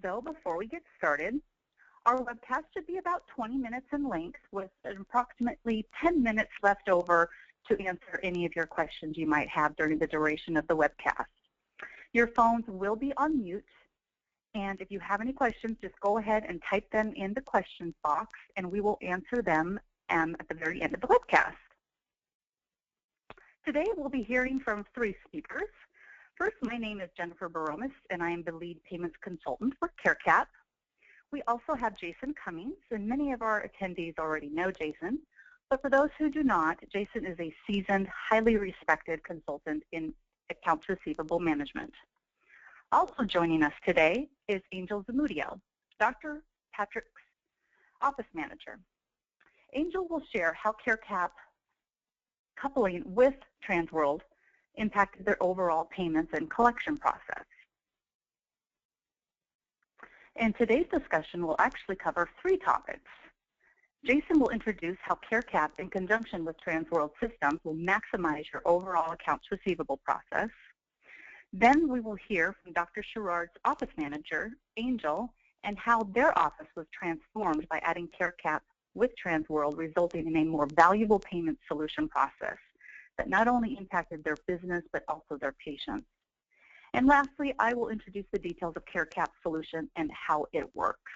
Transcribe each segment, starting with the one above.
Though before we get started, our webcast should be about 20 minutes in length with approximately 10 minutes left over to answer any of your questions you might have during the duration of the webcast. Your phones will be on mute, and if you have any questions, just go ahead and type them in the questions box, and we will answer them at the very end of the webcast. Today, we'll be hearing from 3 speakers. First, my name is Jennifer Baromis, and I am the lead payments consultant for CareCap. We also have Jason Cummings, and many of our attendees already know Jason. But for those who do not, Jason is a seasoned, highly respected consultant in accounts receivable management. Also joining us today is Angel Zamudio, Dr. Patrick's office manager. Angel will share how CareCap coupling with Transworld impacted their overall payments and collection process. And today's discussion will actually cover 3 topics. Jason will introduce how CareCap, in conjunction with Transworld Systems, will maximize your overall accounts receivable process. Then we will hear from Dr. Sherrard's office manager, Angel, and how their office was transformed by adding CareCap with Transworld, resulting in a more valuable payment solution process that not only impacted their business, but also their patients. And lastly, I will introduce the details of CareCap's solution and how it works.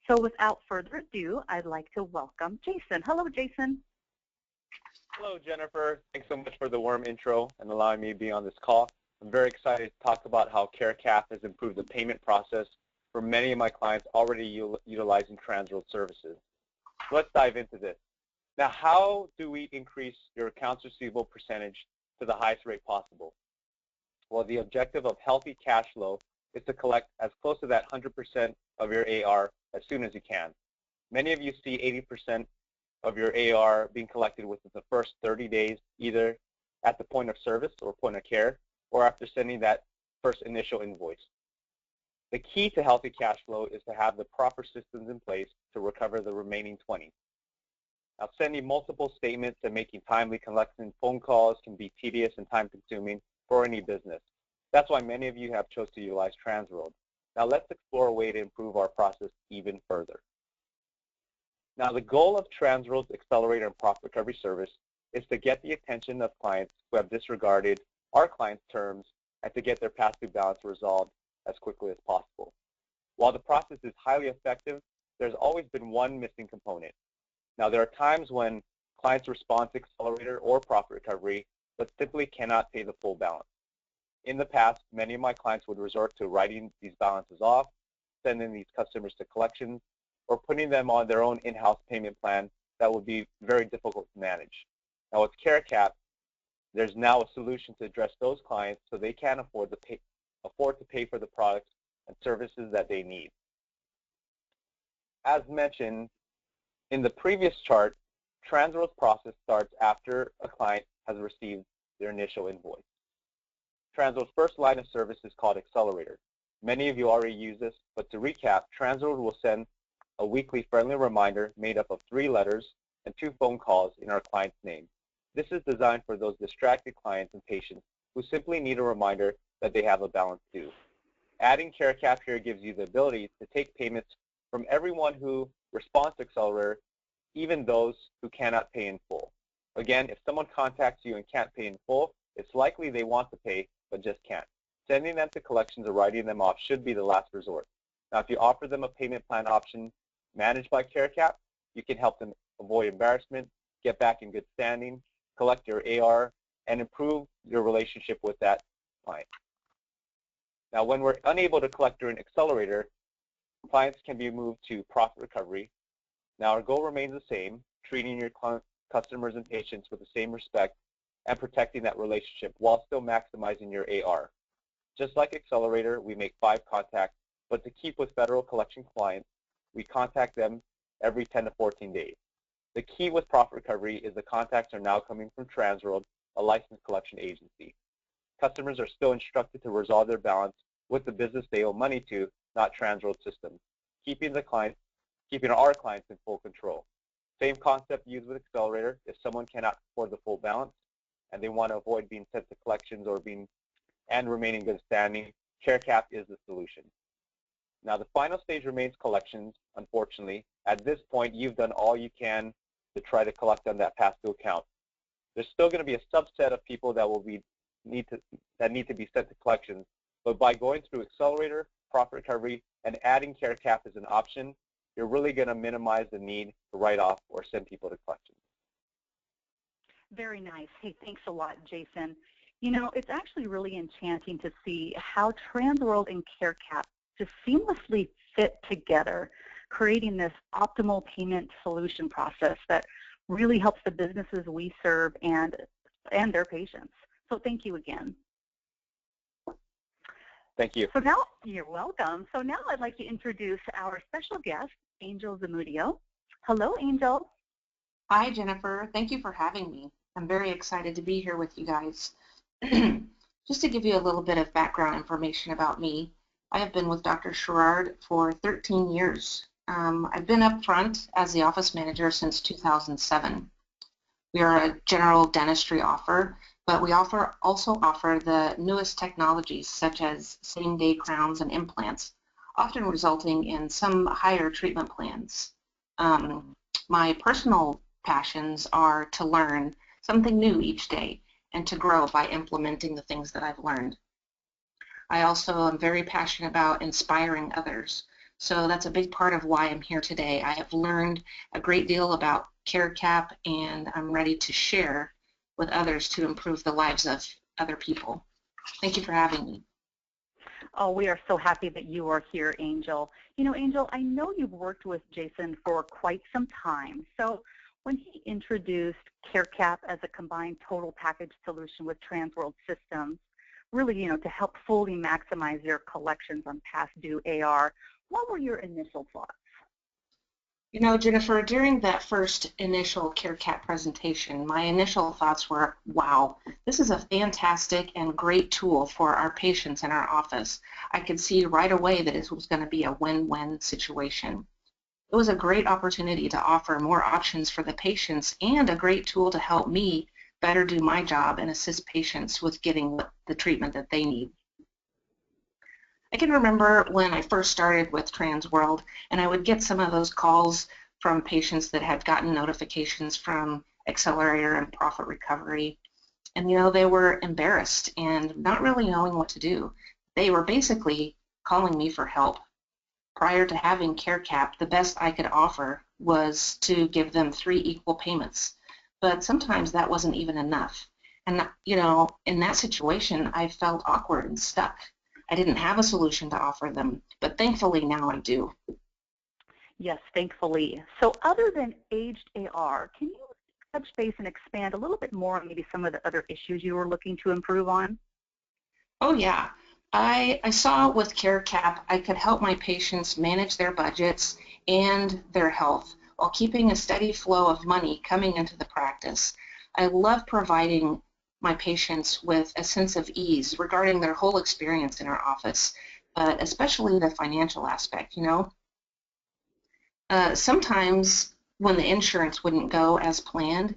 So without further ado, I'd like to welcome Jason. Hello, Jason. Hello, Jennifer. Thanks so much for the warm intro and allowing me to be on this call. I'm very excited to talk about how CareCap has improved the payment process for many of my clients already utilizing Transworld services. Let's dive into this. Now, how do we increase your accounts receivable percentage to the highest rate possible? Well, the objective of healthy cash flow is to collect as close to that 100% of your AR as soon as you can. Many of you see 80% of your AR being collected within the first 30 days, either at the point of service or point of care, or after sending that first initial invoice. The key to healthy cash flow is to have the proper systems in place to recover the remaining 20. Now, sending multiple statements and making timely collection phone calls can be tedious and time-consuming for any business. That's why many of you have chosen to utilize Transworld. Now, let's explore a way to improve our process even further. Now, the goal of Transworld's Accelerator and Profit Recovery Service is to get the attention of clients who have disregarded our clients' terms and to get their past due balance resolved as quickly as possible. While the process is highly effective, there's always been one missing component. Now, there are times when clients respond to Accelerator or Profit Recovery, but simply cannot pay the full balance. In the past, many of my clients would resort to writing these balances off, sending these customers to collections, or putting them on their own in-house payment plan that would be very difficult to manage. Now, with CareCap, there's now a solution to address those clients so they can afford to pay for the products and services that they need. As mentioned in the previous chart, Transworld's process starts after a client has received their initial invoice. Transworld's first line of service is called Accelerator. Many of you already use this, but to recap, Transworld will send a weekly friendly reminder made up of 3 letters and 2 phone calls in our client's name. This is designed for those distracted clients and patients who simply need a reminder that they have a balance due. Adding CareCap here gives you the ability to take payments from everyone who responds to Accelerator, even those who cannot pay in full. Again, if someone contacts you and can't pay in full, it's likely they want to pay but just can't. Sending them to collections or writing them off should be the last resort. Now, if you offer them a payment plan option managed by CareCap, you can help them avoid embarrassment, get back in good standing, collect your AR, and improve your relationship with that client. Now, when we're unable to collect during Accelerator, clients can be moved to Profit Recovery. Now, our goal remains the same, treating your customers and patients with the same respect and protecting that relationship while still maximizing your AR. Just like Accelerator, we make 5 contacts, but to keep with federal collection clients, we contact them every 10 to 14 days. The key with Profit Recovery is the contacts are now coming from Transworld, a licensed collection agency. Customers are still instructed to resolve their balance with the business they owe money to, not Transworld Systems, keeping our clients in full control. Same concept used with Accelerator. If someone cannot afford the full balance and they want to avoid being sent to collections or remaining good standing, CareCap is the solution. Now, the final stage remains collections, unfortunately. At this point, you've done all you can to try to collect on that past due account. There's still going to be a subset of people that need to be sent to collections, but by going through Accelerator, Profit Recovery, and adding CareCap as an option, you're really going to minimize the need to write off or send people to collections. Very nice. Hey, thanks a lot, Jason. You know, it's actually really enchanting to see how Transworld and CareCap just seamlessly fit together, creating this optimal payment solution process that really helps the businesses we serve and their patients. So thank you again. Thank you. So now, you're welcome. So now I'd like to introduce our special guest, Angel Zamudio. Hello, Angel. Hi, Jennifer. Thank you for having me. I'm very excited to be here with you guys. Just to give you a little bit of background information about me, I have been with Dr. Sherrard for 13 years. I've been up front as the office manager since 2007. We are a general dentistry offer, but we also offer the newest technologies such as same-day crowns and implants, often resulting in some higher treatment plans. My personal passions are to learn something new each day and to grow by implementing the things that I've learned. I also am very passionate about inspiring others. So that's a big part of why I'm here today. I have learned a great deal about CareCap, and I'm ready to share with others to improve the lives of other people. Thank you for having me. Oh, we are so happy that you are here, Angel. You know, Angel, I know you've worked with Jason for quite some time. So when he introduced CareCap as a combined total package solution with Transworld Systems, really, you know, to help fully maximize your collections on past due AR, what were your initial thoughts? You know, Jennifer, during that first initial CareCap presentation, my initial thoughts were, wow, this is a fantastic and great tool for our patients in our office. I could see right away that it was going to be a win-win situation. It was a great opportunity to offer more options for the patients and a great tool to help me better do my job and assist patients with getting the treatment that they need. I can remember when I first started with Transworld, and I would get some of those calls from patients that had gotten notifications from Accelerator and Profit Recovery, and you know, they were embarrassed and not really knowing what to do. They were basically calling me for help. Prior to having CareCap, the best I could offer was to give them 3 equal payments, but sometimes that wasn't even enough. And you know, in that situation, I felt awkward and stuck. I didn't have a solution to offer them, but thankfully now I do. Yes, thankfully. So other than aged AR, can you touch base and expand a little bit more on maybe some of the other issues you were looking to improve on? Oh yeah, I saw with CareCap I could help my patients manage their budgets and their health while keeping a steady flow of money coming into the practice. I love providing my patients with a sense of ease regarding their whole experience in our office, but especially the financial aspect, you know. Sometimes when the insurance wouldn't go as planned,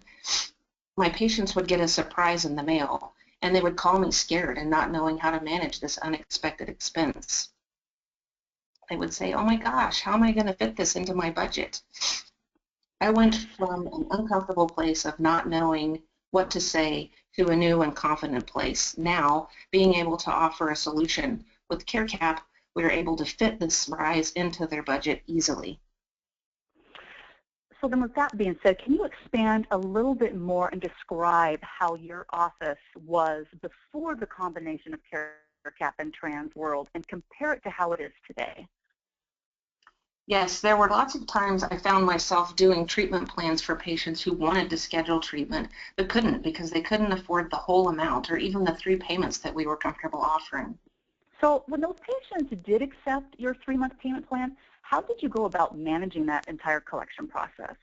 my patients would get a surprise in the mail, and they would call me scared and not knowing how to manage this unexpected expense. They would say, oh my gosh, how am I going to fit this into my budget? I went from an uncomfortable place of not knowing what to say to a new and confident place. Now, being able to offer a solution with CareCap, we are able to fit this rise into their budget easily. So then with that being said, can you expand a little bit more and describe how your office was before the combination of CareCap and Transworld and compare it to how it is today? Yes, there were lots of times I found myself doing treatment plans for patients who wanted to schedule treatment but couldn't because they couldn't afford the whole amount or even the 3 payments that we were comfortable offering. So when those patients did accept your 3-month payment plan, how did you go about managing that entire collection process?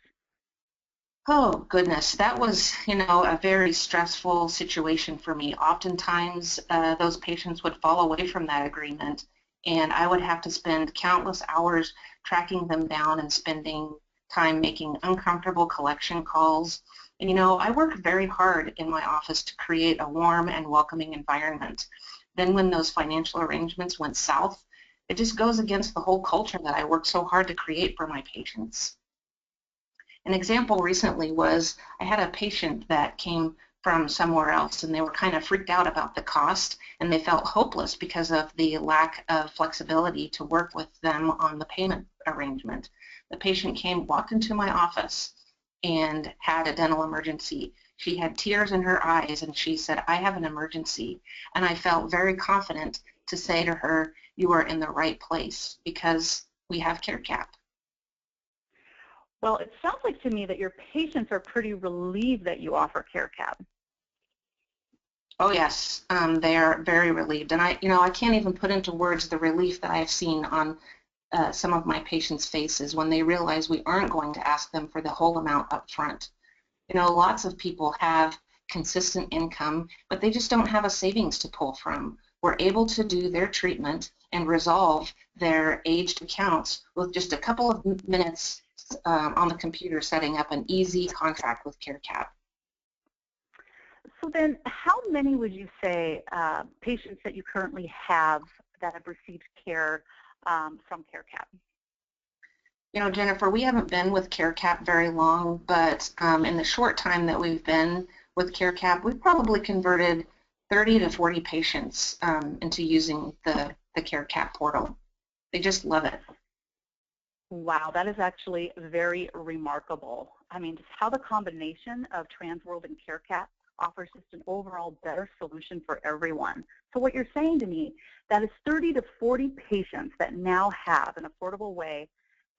Oh, goodness. That was, you know, a very stressful situation for me. Oftentimes, those patients would fall away from that agreement, and I would have to spend countless hours tracking them down and spending time making uncomfortable collection calls. And, you know, I worked very hard in my office to create a warm and welcoming environment. Then when those financial arrangements went south, It just goes against the whole culture that I work so hard to create for my patients. An example recently was I had a patient that came from somewhere else, and they were kind of freaked out about the cost, and they felt hopeless because of the lack of flexibility to work with them on the payment arrangement. The patient walked into my office and had a dental emergency. She had tears in her eyes, and she said, "I have an emergency." And I felt very confident to say to her, "You are in the right place because we have CareCap." Well, it sounds like to me that your patients are pretty relieved that you offer CareCap. Oh yes, they are very relieved, and I can't even put into words the relief that I've seen on some of my patients' faces when they realize we aren't going to ask them for the whole amount up front. Lots of people have consistent income, but they just don't have a savings to pull from. We're able to do their treatment and resolve their aged accounts with just a couple of minutes on the computer, setting up an easy contract with CareCap. So then, how many would you say patients that you currently have that have received care from CareCap? Jennifer, we haven't been with CareCap very long, but in the short time that we've been with CareCap, we've probably converted 30 to 40 patients into using the CareCap portal. They just love it. Wow, that is actually very remarkable. I mean, just how the combination of Transworld and CareCap offers just an overall better solution for everyone. So what you're saying to me, that is 30 to 40 patients that now have an affordable way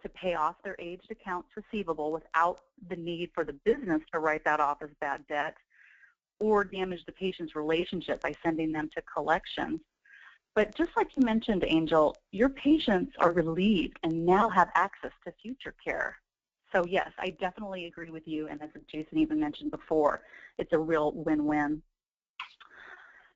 to pay off their aged accounts receivable without the need for the business to write that off as bad debt or damage the patient's relationship by sending them to collections. But just like you mentioned, Angel, your patients are relieved and now have access to future care. So yes, I definitely agree with you, and as Jason even mentioned before, it's a real win-win.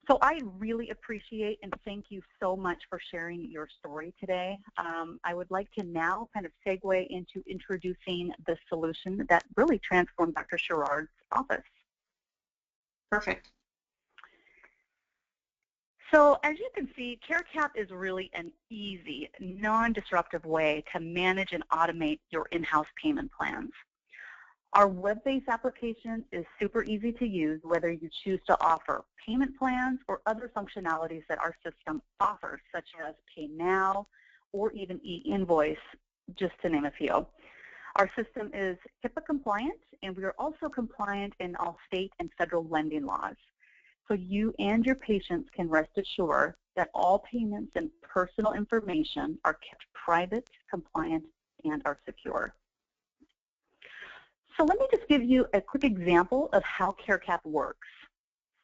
So I really appreciate and thank you so much for sharing your story today. I would like to now kind of segue into introducing the solution that really transformed Dr. Sherrard's office. Perfect. So as you can see, CareCap is really an easy, non-disruptive way to manage and automate your in-house payment plans. Our web-based application is super easy to use, whether you choose to offer payment plans or other functionalities that our system offers, such as Pay Now or even e-invoice, just to name a few. Our system is HIPAA compliant, and we are also compliant in all state and federal lending laws. So you and your patients can rest assured that all payments and personal information are kept private, compliant, and are secure. So let me just give you a quick example of how CareCap works.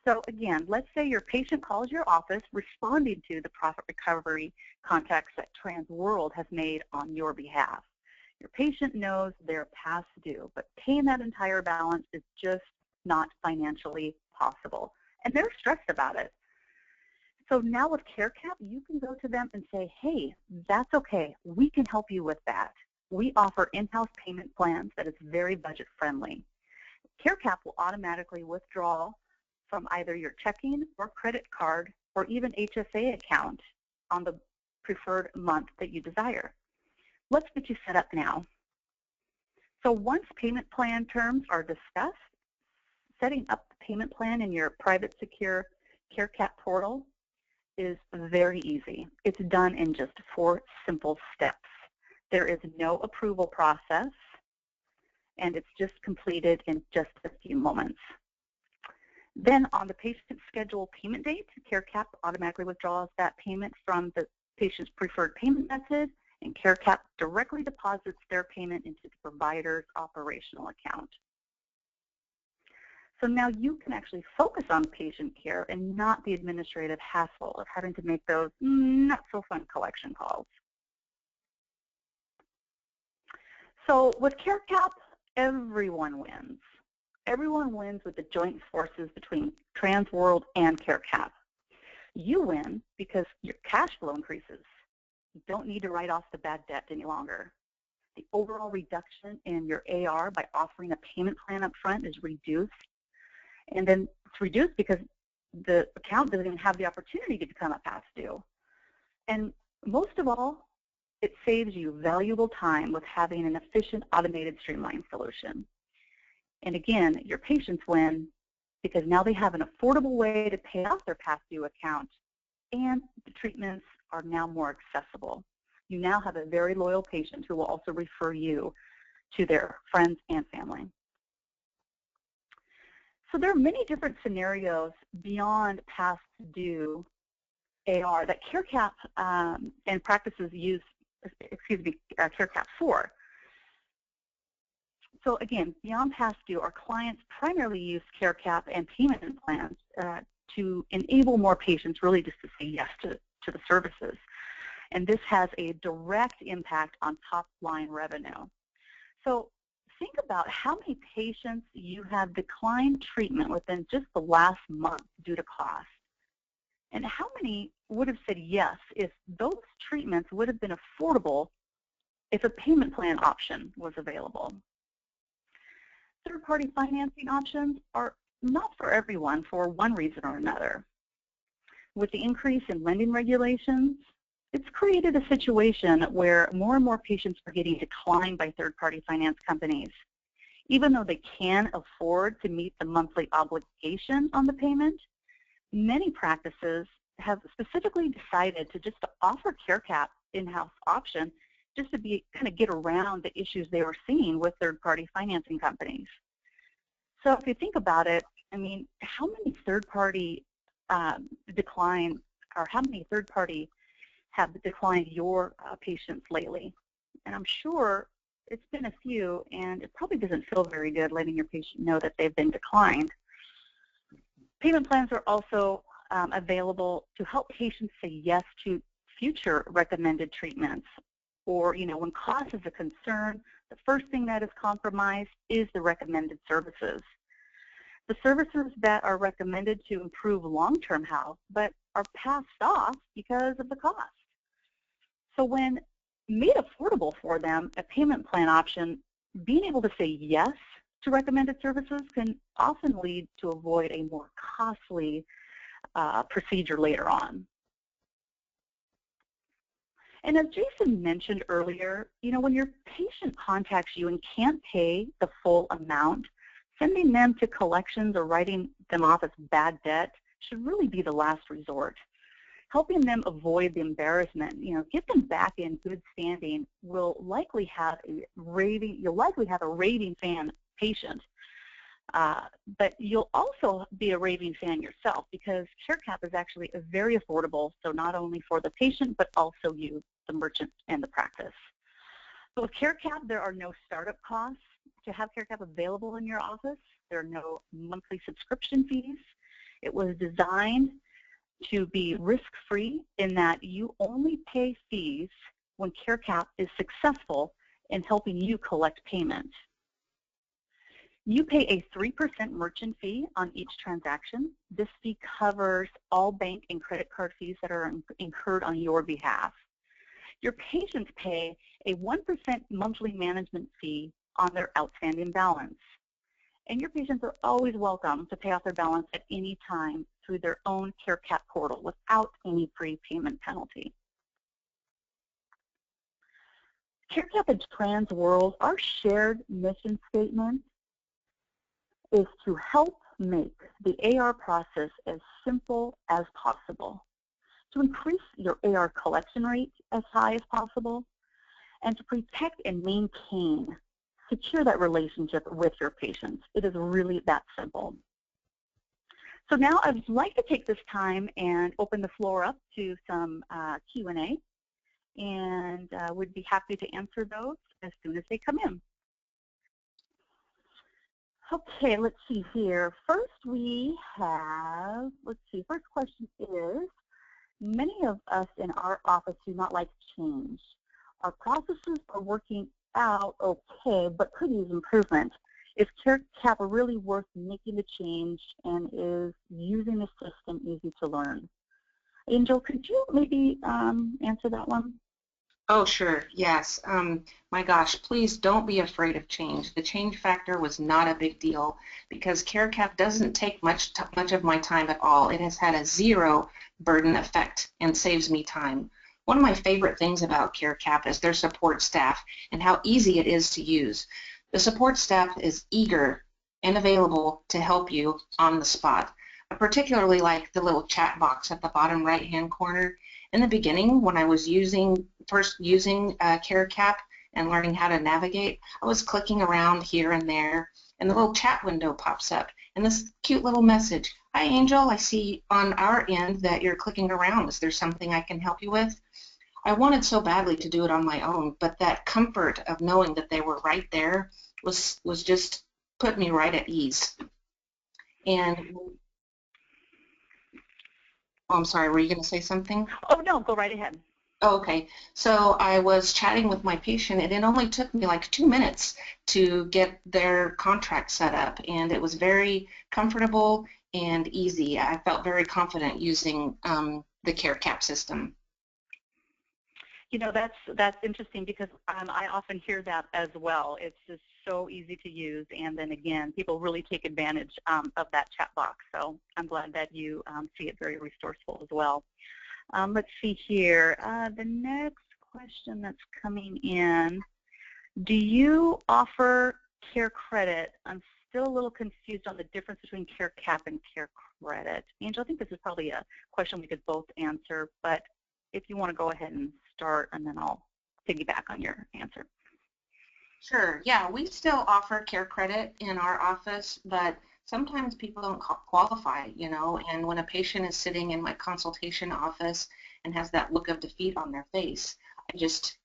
So again, let's say your patient calls your office responding to the profit recovery contacts that Transworld has made on your behalf. Your patient knows they're past due, but paying that entire balance is just not financially possible. And they're stressed about it. So now with CareCap, you can go to them and say, hey, that's okay. We can help you with that. We offer in-house payment plans that is very budget friendly. CareCap will automatically withdraw from either your checking or credit card or even HSA account on the preferred month that you desire. Let's get you set up now. So once payment plan terms are discussed, setting up the payment plan in your private secure CareCap portal is very easy. It's done in just 4 simple steps. There is no approval process, and it's just completed in just a few moments. Then on the patient's scheduled payment date, CareCap automatically withdraws that payment from the patient's preferred payment method, and CareCap directly deposits their payment into the provider's operational account. So now you can actually focus on patient care and not the administrative hassle of having to make those not so fun collection calls. So with CareCap, everyone wins. Everyone wins with the joint forces between Transworld and CareCap. You win because your cash flow increases. You don't need to write off the bad debt any longer. The overall reduction in your AR by offering a payment plan up front is reduced. And then it's reduced because the account doesn't even have the opportunity to become a past due. And Most of all, it saves you valuable time with having an efficient, automated, streamlined solution. And again, your patients win because now they have an affordable way to pay off their past due account, and the treatments are now more accessible. You now have a very loyal patient who will also refer you to their friends and family. So there are many different scenarios beyond past due AR that CareCap and practices use, CareCap for. So again, beyond past due, our clients primarily use CareCap and payment plans to enable more patients really just to say yes to the services. And this has a direct impact on top-line revenue. So think about how many patients you have declined treatment within just the last month due to cost. And how many would have said yes if those treatments would have been affordable if a payment plan option was available. Third-party financing options are not for everyone for one reason or another. With the increase in lending regulations, it's created a situation where more and more patients are getting declined by third-party finance companies. Even though they can afford to meet the monthly obligation on the payment, many practices have specifically decided to just offer CareCap in-house option just to kind of get around the issues they were seeing with third-party financing companies. So if you think about it, I mean, how many third-party decline, or how many third-party have declined your patients lately? And I'm sure it's been a few, and it probably doesn't feel very good letting your patient know that they've been declined. Payment plans are also available to help patients say yes to future recommended treatments. Or, you know, when cost is a concern, the first thing that is compromised is the recommended services. The services that are recommended to improve long-term health but are passed off because of the cost. So when made affordable for them, a payment plan option, being able to say yes to recommended services can often lead to avoid a more costly procedure later on. And as Jason mentioned earlier, you know, when your patient contacts you and can't pay the full amount, sending them to collections or writing them off as bad debt should really be the last resort. Helping them avoid the embarrassment, you know, get them back in good standing will likely have you'll likely have a raving fan patient. But you'll also be a raving fan yourself because CareCap is actually very affordable, so not only for the patient, but also you, the merchant, and the practice. So with CareCap, there are no startup costs to have CareCap available in your office. There are no monthly subscription fees. It was designed to be risk-free in that you only pay fees when CareCap is successful in helping you collect payment. You pay a 3% merchant fee on each transaction. This fee covers all bank and credit card fees that are incurred on your behalf. Your patients pay a 1% monthly management fee on their outstanding balance. And your patients are always welcome to pay off their balance at any time through their own CareCap portal without any prepayment penalty. CareCap and Transworld, our shared mission statement is to help make the AR process as simple as possible, to increase your AR collection rate as high as possible, and to protect and maintain, secure that relationship with your patients. It is really that simple. So now I'd like to take this time and open the floor up to some Q&A, and would be happy to answer those as soon as they come in. Okay, let's see here. First we have, first question is, many of us in our office do not like change. Our processes are working out okay, but could use improvement. Is CareCap really worth making the change, and is using the system easy to learn? Angel, could you maybe answer that one? Oh, sure, yes. My gosh, please don't be afraid of change. The change factor was not a big deal because CareCap doesn't take much of my time at all. It has had a zero burden effect and saves me time. One of my favorite things about CareCap is their support staff and how easy it is to use. The support staff is eager and available to help you on the spot. I particularly like the little chat box at the bottom right-hand corner. In the beginning, when I was first using CareCap and learning how to navigate, I was clicking around here and there, and the little chat window pops up, and this cute little message. Hi, Angel. I see on our end that you're clicking around. Is there something I can help you with? I wanted so badly to do it on my own, but that comfort of knowing that they were right there was just put me right at ease. And I'm sorry, were you going to say something? Oh, no, go right ahead. Okay, so I was chatting with my patient, and it only took me like 2 minutes to get their contract set up, and it was very comfortable and easy. I felt very confident using the CareCap system. You know, that's interesting because I often hear that as well. It's just so easy to use, and then again, people really take advantage of that chat box. So I'm glad that you see it very resourceful as well. Let's see here. The next question that's coming in: do you offer Care Credit? I'm still a little confused on the difference between CareCap and Care Credit. Angel, I think this is probably a question we could both answer, but if you want to go ahead and start, and then I'll piggyback on your answer. Sure. Yeah, we still offer Care Credit in our office, but sometimes people don't qualify, you know, and when a patient is sitting in my consultation office and has that look of defeat on their face, I just,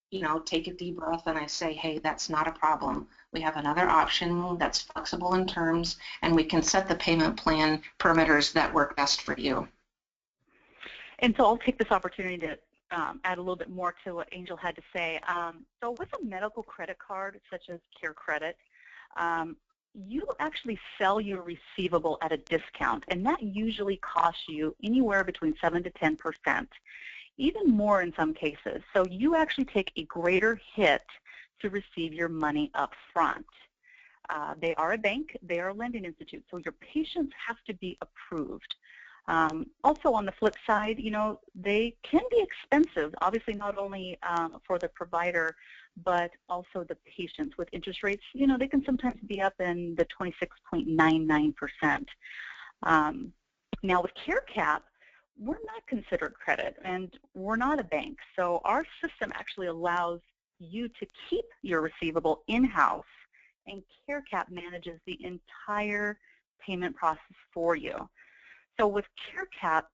you know, take a deep breath and I say, hey, that's not a problem. We have another option that's flexible in terms, and we can set the payment plan parameters that work best for you. And so I'll take this opportunity to add a little bit more to what Angel had to say. So with a medical credit card, such as Care Credit, you actually sell your receivable at a discount, and that usually costs you anywhere between 7 to 10%, even more in some cases. So you actually take a greater hit to receive your money up front. They are a bank, they are a lending institute, so your patients have to be approved. Also on the flip side, you know, they can be expensive, obviously not only for the provider, but also the patients. With interest rates, you know, they can sometimes be up in the 26.99%. Now with CareCap, we're not considered credit and we're not a bank. So our system actually allows you to keep your receivable in-house, and CareCap manages the entire payment process for you. So with CareCap,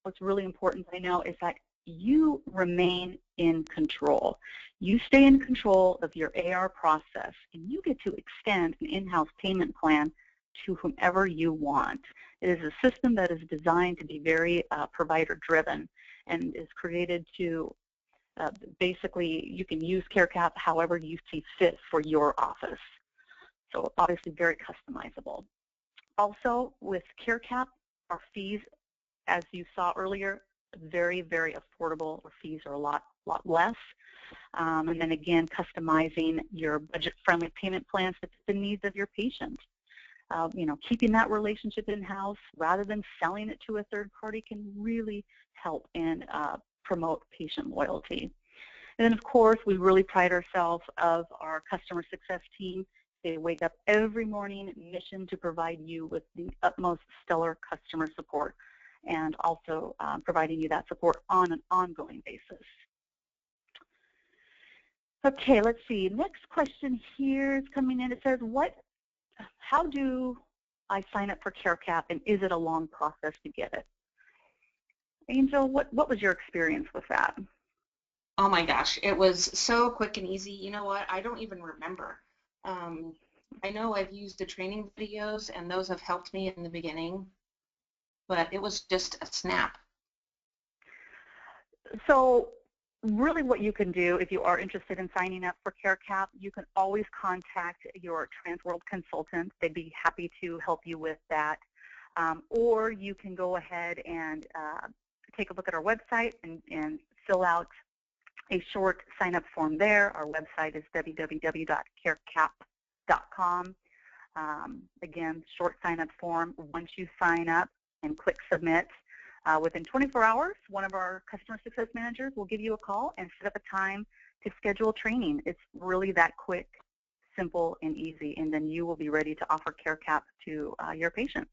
what's really important I know is that you remain in control. You stay in control of your AR process, and you get to extend an in-house payment plan to whomever you want. It is a system that is designed to be very provider-driven and is created to basically, you can use CareCap however you see fit for your office. So obviously very customizable. Also with CareCap, our fees, as you saw earlier, very, very affordable. Our fees are a lot less. And then again, customizing your budget-friendly payment plans to fit the needs of your patient. You know, keeping that relationship in-house rather than selling it to a third party can really help and promote patient loyalty. And then, of course, we really pride ourselves of our customer success team. They wake up every morning mission to provide you with the utmost stellar customer support, and also providing you that support on an ongoing basis. Okay, let's see. Next question here is coming in. It says, how do I sign up for CareCap, and is it a long process to get it? Angel, what was your experience with that? Oh my gosh, it was so quick and easy. You know what? I don't even remember. I know I've used the training videos, and those have helped me in the beginning, but it was just a snap. So really what you can do if you are interested in signing up for CareCap, you can always contact your Transworld consultant. They'd be happy to help you with that. Or you can go ahead and take a look at our website and fill out a short sign-up form there. Our website is www.carecap.com. Again, short sign-up form. Once you sign up and click submit, Within 24 hours, one of our customer success managers will give you a call and set up a time to schedule training. It's really that quick, simple, and easy, and then you will be ready to offer CareCap to your patients.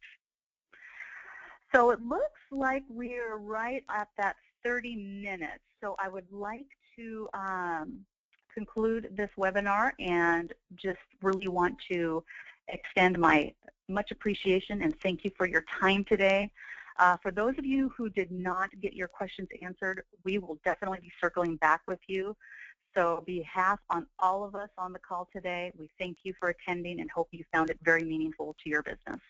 So it looks like we're right at that 30 minutes. So I would like to conclude this webinar and just really want to extend my much appreciation and thank you for your time today. For those of you who did not get your questions answered, we will definitely be circling back with you. So on behalf on all of us on the call today, we thank you for attending and hope you found it very meaningful to your business.